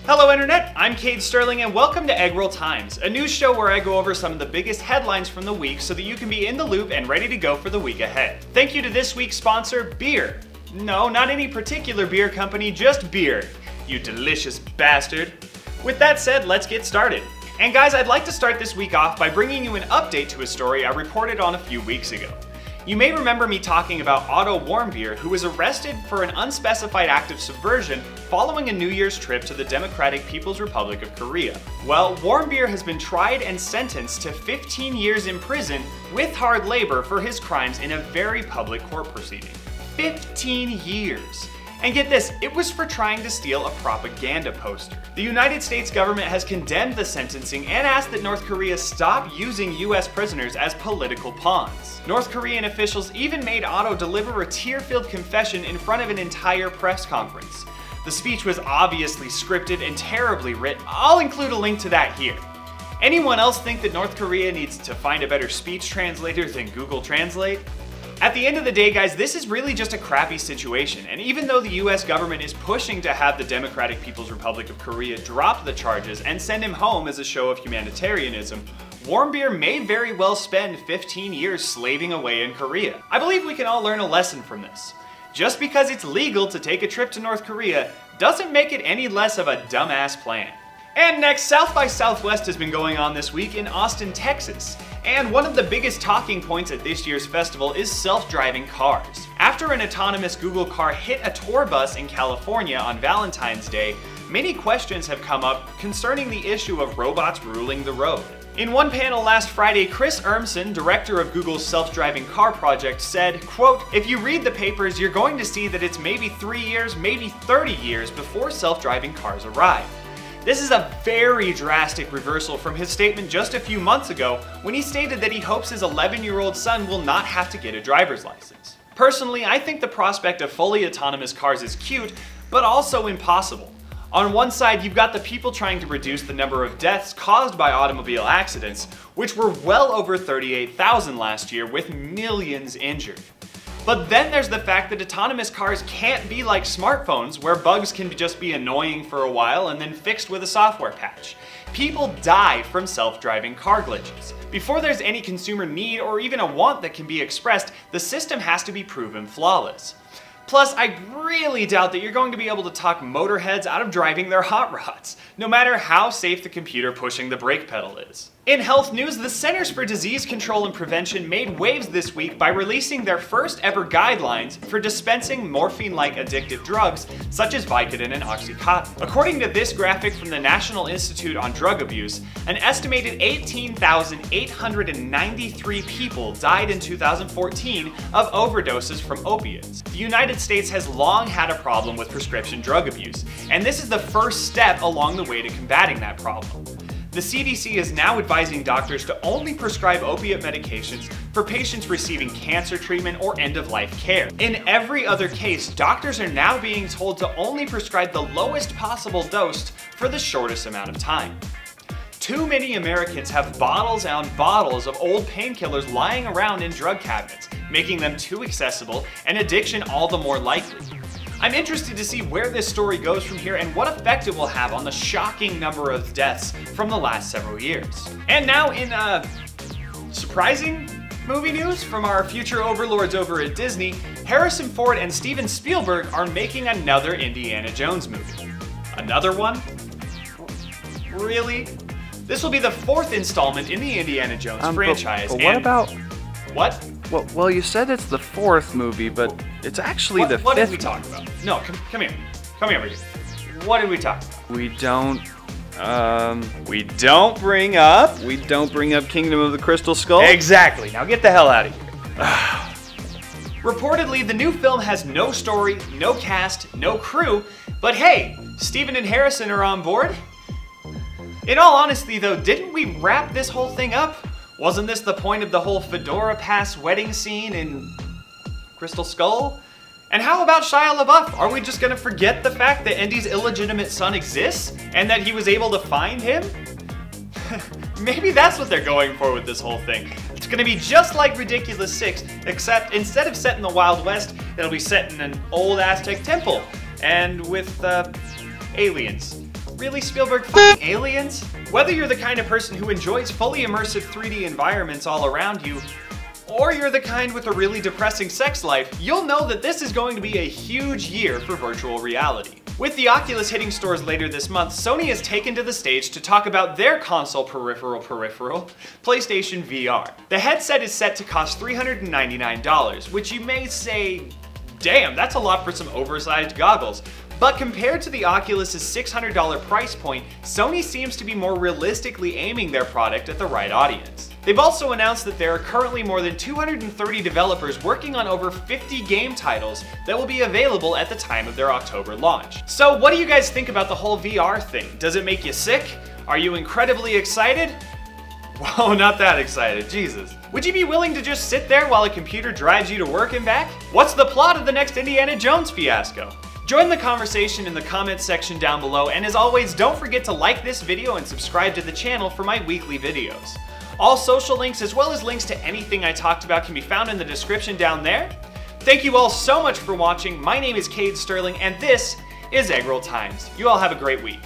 Hello Internet, I'm Kade Stirling and welcome to Eggroll Times, a news show where I go over some of the biggest headlines from the week so that you can be in the loop and ready to go for the week ahead. Thank you to this week's sponsor, beer. No, not any particular beer company, just beer. You delicious bastard. With that said, let's get started. And guys, I'd like to start this week off by bringing you an update to a story I reported on a few weeks ago. You may remember me talking about Otto Warmbier, who was arrested for an unspecified act of subversion following a New Year's trip to the Democratic People's Republic of Korea. Well, Warmbier has been tried and sentenced to 15 years in prison with hard labor for his crimes in a very public court proceeding. 15 years! And get this, it was for trying to steal a propaganda poster. The United States government has condemned the sentencing and asked that North Korea stop using US prisoners as political pawns. North Korean officials even made Otto deliver a tear-filled confession in front of an entire press conference. The speech was obviously scripted and terribly written. I'll include a link to that here. Anyone else think that North Korea needs to find a better speech translator than Google Translate? At the end of the day, guys, this is really just a crappy situation, and even though the US government is pushing to have the Democratic People's Republic of Korea drop the charges and send him home as a show of humanitarianism, Warmbier may very well spend 15 years slaving away in Korea. I believe we can all learn a lesson from this. Just because it's legal to take a trip to North Korea doesn't make it any less of a dumbass plan. And next, South by Southwest has been going on this week in Austin, Texas. And one of the biggest talking points at this year's festival is self-driving cars. After an autonomous Google car hit a tour bus in California on Valentine's Day, many questions have come up concerning the issue of robots ruling the road. In one panel last Friday, Chris Urmson, director of Google's self-driving car project, said, quote, "If you read the papers, you're going to see that it's maybe 3 years, maybe 30 years before self-driving cars arrive." This is a very drastic reversal from his statement just a few months ago when he stated that he hopes his 11-year-old son will not have to get a driver's license. Personally, I think the prospect of fully autonomous cars is cute, but also impossible. On one side, you've got the people trying to reduce the number of deaths caused by automobile accidents, which were well over 38,000 last year, with millions injured. But then there's the fact that autonomous cars can't be like smartphones, where bugs can just be annoying for a while and then fixed with a software patch. People die from self-driving car glitches. Before there's any consumer need or even a want that can be expressed, the system has to be proven flawless. Plus, I really doubt that you're going to be able to talk motorheads out of driving their hot rods, no matter how safe the computer pushing the brake pedal is. In health news, the Centers for Disease Control and Prevention made waves this week by releasing their first ever guidelines for dispensing morphine-like addictive drugs such as Vicodin and Oxycontin. According to this graphic from the National Institute on Drug Abuse, an estimated 18,893 people died in 2014 of overdoses from opiates. The United States has long had a problem with prescription drug abuse, and this is the first step along the way to combating that problem. The CDC is now advising doctors to only prescribe opiate medications for patients receiving cancer treatment or end-of-life care. In every other case, doctors are now being told to only prescribe the lowest possible dose for the shortest amount of time. Too many Americans have bottles on bottles of old painkillers lying around in drug cabinets, making them too accessible and addiction all the more likely. I'm interested to see where this story goes from here and what effect it will have on the shocking number of deaths from the last several years. And now in surprising movie news from our future overlords over at Disney, Harrison Ford and Steven Spielberg are making another Indiana Jones movie. Another one? Really? This will be the 4th installment in the Indiana Jones franchise. But what about... What? Well, you said it's the 4th movie, but it's actually the 5th. What did we talk about? No, come here. Come here, Richard. What did we talk about? We don't bring up Kingdom of the Crystal Skull? Exactly. Now get the hell out of here. Reportedly, the new film has no story, no cast, no crew, but hey, Steven and Harrison are on board. In all honesty though, didn't we wrap this whole thing up? Wasn't this the point of the whole Fedora Pass wedding scene in Crystal Skull? And how about Shia LaBeouf? Are we just gonna forget the fact that Indy's illegitimate son exists and that he was able to find him? Maybe that's what they're going for with this whole thing. It's gonna be just like Ridiculous 6, except instead of set in the Wild West, it'll be set in an old Aztec temple and with aliens. Really, Spielberg? Fucking aliens? Whether you're the kind of person who enjoys fully immersive 3D environments all around you, or you're the kind with a really depressing sex life, you'll know that this is going to be a huge year for virtual reality. With the Oculus hitting stores later this month, Sony has taken to the stage to talk about their console peripheral, PlayStation VR. The headset is set to cost $399, which you may say, damn, that's a lot for some oversized goggles. But compared to the Oculus's $600 price point, Sony seems to be more realistically aiming their product at the right audience. They've also announced that there are currently more than 230 developers working on over 50 game titles that will be available at the time of their October launch. So what do you guys think about the whole VR thing? Does it make you sick? Are you incredibly excited? Whoa, not that excited, Jesus. Would you be willing to just sit there while a computer drives you to work and back? What's the plot of the next Indiana Jones fiasco? Join the conversation in the comments section down below, and as always, don't forget to like this video and subscribe to the channel for my weekly videos. All social links as well as links to anything I talked about can be found in the description down there. Thank you all so much for watching. My name is Kade Stirling, and this is Eggroll Times. You all have a great week.